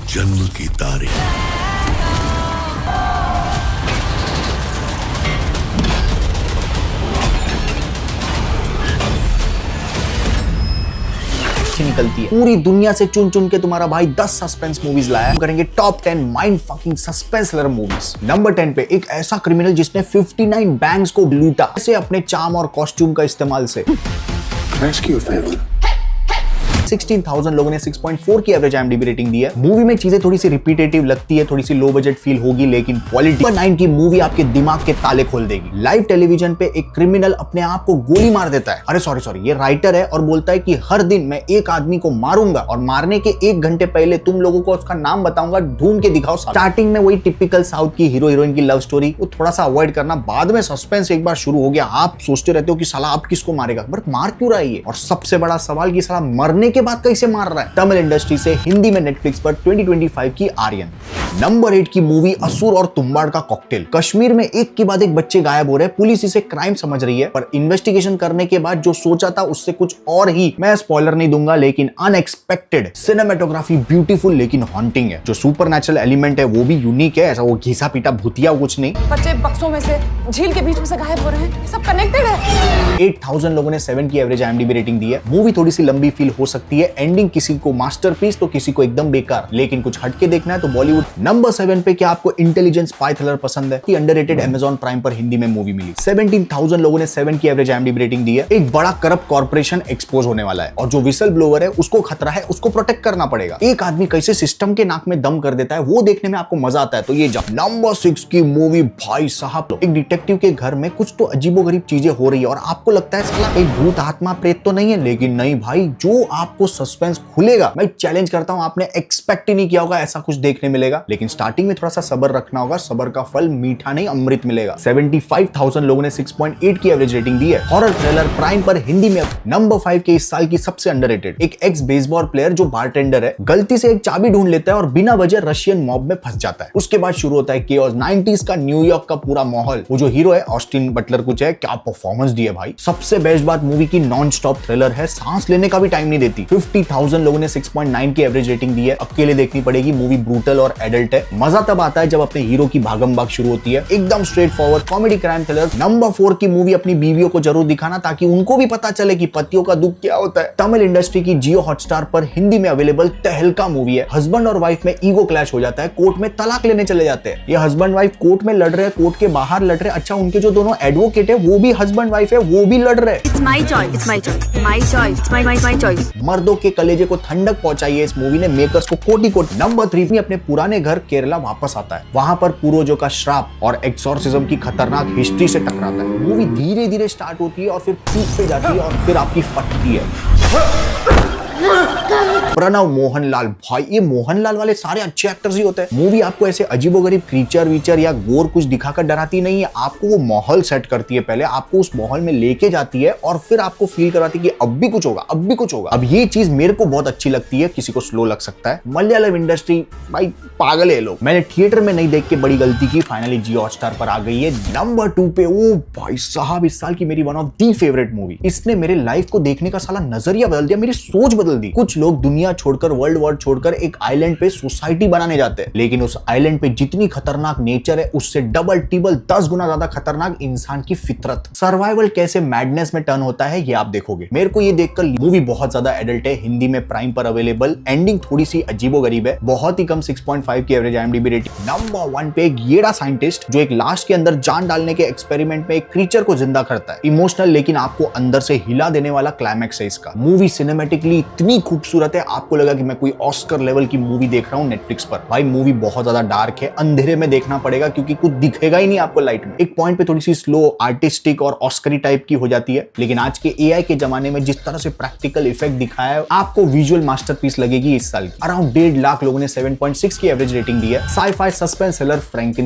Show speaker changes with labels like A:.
A: जन्म की तारीख।
B: निकलती है पूरी दुनिया से चुन चुन के तुम्हारा भाई 10 सस्पेंस मूवीज लाया है। हम करेंगे top 10 mind fucking suspense thriller movies. Number 10 पे एक ऐसा क्रिमिनल जिसने 59 बैंक्स को लूटा, ऐसे अपने चार्म और कॉस्ट्यूम का इस्तेमाल से। 16,000 लोगों ने 6.4 की एवरेज IMDb रेटिंग दी है। मूवी में चीजें थोड़ी सी रिपीटेटिव लगती है, थोड़ी सी लो बजट फील होगी, लेकिन क्वालिटी 9 की मूवी आपके दिमाग के ताले खोल देगी। लाइव टेलीविजन पे एक क्रिमिनल अपने आप को गोली मार देता है। अरे सॉरी, ये राइटर है और बोलता है कि हर दिन मैं एक आदमी को मारूंगा और मारने के 1 घंटे पहले तुम लोगों को उसका नाम बताऊंगा, ढूंढ के दिखाओ। स्टार्टिंग में वही टिपिकल साउथ की हीरो हीरोइन की लव स्टोरी, वो थोड़ा सा अवॉइड करना। बाद में सस्पेंस एक बार शुरू हो गया, आप सोचते रहते हो कि साला आप किसको मारेगा, बट मार क्यों रहा है ये। और सबसे बड़ा सवाल कि साला मरने के बाद कैसे मार रहा है। तमिल इंडस्ट्री से हिंदी में नेटफ्लिक्स पर 2025 की आर्यन। नंबर 8 की मूवी असुर और तुम्बाड़ का कॉकटेल। कश्मीर में एक के बाद एक बच्चे गायब हो रहे हैं। पुलिस इसे क्राइम समझ रही है, पर इन्वेस्टिगेशन करने के बाद जो सोचा था उससे कुछ और ही। मैं स्पॉइलर नहीं दूंगा, लेकिन अनएक्सपेक्टेड सिनेमेटोग्राफी ब्यूटीफुल लेकिन हॉन्टिंग है। जो सुपरनैचुरल एलिमेंट है वो भी यूनिक है, ऐसा वो घिसा पीटा भूतिया कुछ नहीं।
C: बच्चे बक्सों में से झील के बीच में से गायब हो रहे हैं, सब कनेक्टेड है।
B: 8,000 लोगों ने 7 की एवरेज IMDb रेटिंग दी है। मूवी थोड़ी सी लंबी फील हो सकती है, एंडिंग किसी को मास्टरपीस तो किसी को एकदम बेकार, लेकिन कुछ हटके देखना है तो बॉलीवुड। नंबर 7 पे क्या आपको इंटेलिजेंस स्पाई थ्रिलर पसंद है? अंडररेटेड Amazon प्राइम पर हिंदी में मूवी मिली। 17,000 लोगों ने 7 की एवरेज IMDb रेटिंग दी है। एक बड़ा करप्ट कॉर्पोरेशन एक्सपोज होने वाला है और जो विसल ब्लोअर है उसको खतरा है, उसको प्रोटेक्ट करना पड़ेगा। एक आदमी कैसे सिस्टम के नाक में दम कर देता है वो देखने में आपको मजा आता है, तो ये जा। नंबर 6 की मूवी भाई साहब, एक डिटेक्टिव के घर में कुछ तो अजीबोगरीब चीजें हो रही है और आपको लगता है साला एक भूत आत्मा प्रेत तो नहीं है, लेकिन नहीं भाई, जो आपको सस्पेंस खुलेगा, मैं चैलेंज करता हूं आपने एक्सपेक्ट ही नहीं किया होगा ऐसा कुछ देखने मिलेगा। लेकिन स्टार्टिंग में थोड़ा सा सब्र रखना होगा, सब्र का फल मीठा नहीं अमृत मिलेगा। 75,000 लोगों ने 6.8 की एवरेज रेटिंग दी है। हॉरर थ्रिलर प्राइम पर हिंदी में। नंबर 5 के इस साल की सबसे अंडररेटेड, एक एक्स बेसबॉल प्लेयर जो बारटेंडर है, गलती से एक चाबी ढूंढ लेता है और बिना वजह रशियन मॉब में फंस जाता है। उसके बाद शुरू होता है केओस, 90s का न्यूयॉर्क का पूरा माहौल। वो जो हीरो है ऑस्टिन बटलर कुछ है, क्या परफॉर्मेंस दी है भाई। सबसे बेस्ट बात मूवी की नॉन स्टॉप थ्रिलर है, सांस लेने का भी टाइम नहीं देती। 50,000 लोगों ने 6.9 की एवरेज रेटिंग दी है। अकेले देखनी पड़ेगी, मूवी ब्रूटल और एडल्ट है। मजा तब आता है जब अपने हीरो की भागम भाग शुरू होती है। एकदम straight forward comedy crime thriller. Number 4 की मूवी अपनी बीवियों को जरूर दिखाना ताकि उनको भी पता चले कि पतियों का दुख क्या होता है। तमिल इंडस्ट्री की जियो हॉटस्टार पर हिंदी में अवेलेबल तहलका मूवी है। हस्बैंड और वाइफ में ईगो क्लैश हो जाता है, कोर्ट में तलाक लेने चले जाते हैं। ये हस्बैंड वाइफ कोर्ट में लड़ रहे हैं, कोर्ट के बाहर लड़ रहे हैं। अच्छा, उनके जो दोनों एडवोकेट है वो भी हस्बैंड वाइफ है, वो भी लड़ रहे हैं।
D: It's my choice, it's my choice, my choice, it's my choice.
B: मर्दों के कलेजे को ठंडक पहुंचाई है इस मूवी ने, मेकर्स को कोटि कोटि। नंबर 3 में अपने पुराने घर केरला वापस आता है। वहां पर पूर्वजों का श्राप और एक्सॉर्सिज्म की खतरनाक हिस्ट्री से टकराता है। मूवी धीरे धीरे स्टार्ट होती है और फिर पीक पे जाती है और फिर आपकी फटती है। प्रणव मोहनलाल, भाई ये मोहनलाल वाले सारे अच्छे एक्टर्स ही होते हैं। मूवी आपको ऐसे अजीबोगरीब क्रीचर वीचर या गोर कुछ दिखाकर डराती नहीं है, आपको वो माहौल सेट करती है। पहले आपको उस माहौल में लेके जाती है और फिर आपको फील कराती है कि अब भी कुछ होगा, अब भी कुछ होगा। अब ये चीज मेरे को बहुत अच्छी लगती है, किसी को स्लो लग सकता है। मलयालम इंडस्ट्री भाई पागल है लोग। मैंने थिएटर में नहीं देख के बड़ी गलती की, फाइनली जियो हॉटस्टार पर आ गई है। नंबर 2 पे ओ भाई साहब, इस साल की मेरी one of the favourite movie. इसने मेरे लाइफ को देखने का साला नजरिया बदल दिया, मेरी सोच बदल दी। कुछ लोग दुनिया छोड़कर, वर्ल्ड वॉर छोड़कर एक आइलैंड पे सोसाइटी बनाने जाते हैं, लेकिन उस आइलैंड पे जितनी खतरनाक नेचर है उससे डबल टिबल 10 गुना ज्यादा खतरनाक इंसान की फितरत। सर्वाइवल कैसे मैडनेस में टर्न होता है ये आप देखोगे। मेरे को ये देखकर, मूवी बहुत ज्यादा एडल्ट है, हिंदी में प्राइम पर अवेलेबल। एंडिंग थोड़ी सी अजीबोगरीब है, बहुत ही कम 6.5 की एवरेज IMDb रेटिंग। नंबर 1 पे एक येड़ा साइंटिस्ट जो एक लाश के अंदर जान डालने के एक्सपेरिमेंट में एक क्रीचर को जिंदा करता है। इमोशनल लेकिन आपको अंदर से हिला देने वाला क्लाइमैक्स है इसका। मूवी सिनेमैटिकली इतनी खूबसूरत है, आपको लगा कि मैं कोई ऑस्कर लेवल की मूवी देख रहा हूं नेटफ्लिक्स पर। भाई मूवी बहुत ज्यादा डार्क है, अंधेरे में देखना पड़ेगा क्योंकि कुछ दिखेगा ही नहीं आपको लाइट में। एक पॉइंट पे थोड़ी सी स्लो, आर्टिस्टिक और ऑस्करी टाइप की हो जाती है, लेकिन आज के AI के जमाने में जिस तरह से प्रैक्टिकल इफेक्ट दिखाया है, आपको विजुअल मास्टरपीस लगेगी इस साल। अराउंड 1.5 लाख लोगों ने 7.6 की एवरेज रेटिंग दी है। Sci-fi suspense thriller फ्रैंकेन